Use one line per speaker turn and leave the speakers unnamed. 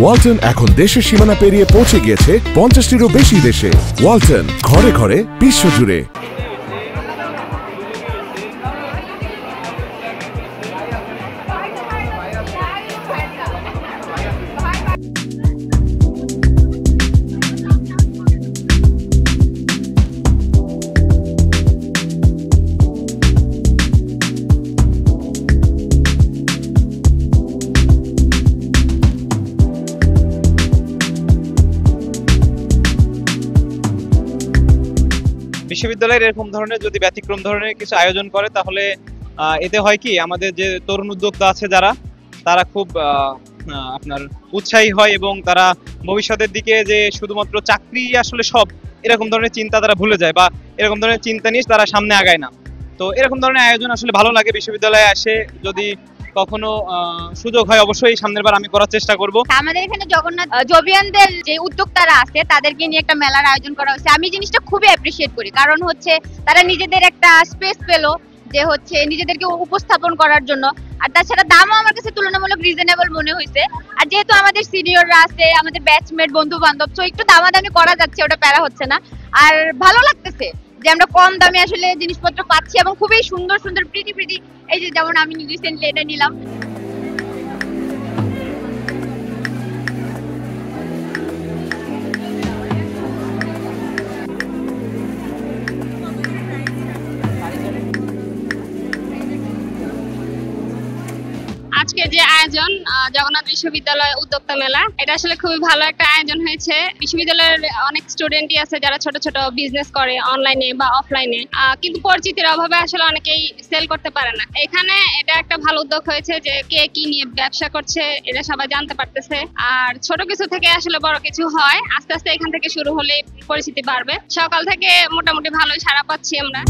ওয়ালটন এখন দেশের সীমানা পেরিয়ে পৌঁছে গিয়েছে 50টিরও বেশি দেশে। ওয়ালটন, ঘরে ঘরে বিশ্বজুড়ে।
বিশ্ববিদ্যালয়ের এরকম ধরনের যদি ব্যতিক্রম ধরনের কিছু আয়োজন করে তাহলে এতে হয় কি, আমাদের যে তরুণ উদ্যোক্তা আছে যারা, তারা খুব আপনার উৎসাহী হয় এবং তারা ভবিষ্যতের দিকে যে শুধুমাত্র চাকরি আসলে সব এরকম ধরনের চিন্তা তারা ভুলে যায়, বা এরকম ধরনের চিন্তা নিয়ে তারা সামনে আগায় না। তো এরকম ধরনের আয়োজন আসলে ভালো লাগে। বিশ্ববিদ্যালয়ে আসে যদি কখনো সুযোগ হয় অবশ্যই সামনের বার আমি করার চেষ্টা করব।
আমাদের এখানে জগন্নাথ জবিয়ানদের যে উদ্যোক্তারা আছে তাদেরকে নিয়ে একটা মেলার আয়োজন করা হয়েছে। আমি জিনিসটা খুবই অ্যাপ্রিসিয়েট করি, কারণ হচ্ছে তারা নিজেদের একটা স্পেস পেলো যে হচ্ছে নিজেদেরকে উপস্থাপন করার জন্য। আর তাছাড়া দামও আমার কাছে তুলনামূলক রিজনেবল মনে হয়েছে। আর যেহেতু আমাদের সিনিয়ররা আছে, আমাদের ব্যাচমেট, বন্ধু বান্ধব, তো একটু দামাদামি করা যাচ্ছে, ওটা প্যারা হচ্ছে না। আর ভালো লাগতেছে যে আমরা কম দামে আসলে জিনিসপত্র পাচ্ছি এবং খুবই সুন্দর সুন্দর প্রিটি এই যে যেমন আমি রিসেন্টলি এটা নিলাম।
আজকে যে আয়োজন জগন্নাথ বিশ্ববিদ্যালয় উদ্যোক্তা মেলা, এটা আসলে খুবই ভালো একটা আয়োজন হয়েছে। বিশ্ববিদ্যালয়ের অনেক স্টুডেন্টই আছে যারা ছোট ছোট বিজনেস করে অনলাইনে বা অফলাইনে, কিন্তু পরিচিতির অভাবে আসলে অনেকেই সেল করতে পারে না। এখানে এটা একটা ভালো উদ্যোগ হয়েছে যে কে কি নিয়ে ব্যবসা করছে এটা সবাই জানতে পারতেছে। আর ছোট কিছু থেকে আসলে বড় কিছু হয়, আস্তে আস্তে এখান থেকে শুরু হলে পরিচিতি বাড়বে। সকাল থেকে মোটামুটি ভালোই সাড়া পাচ্ছি আমরা।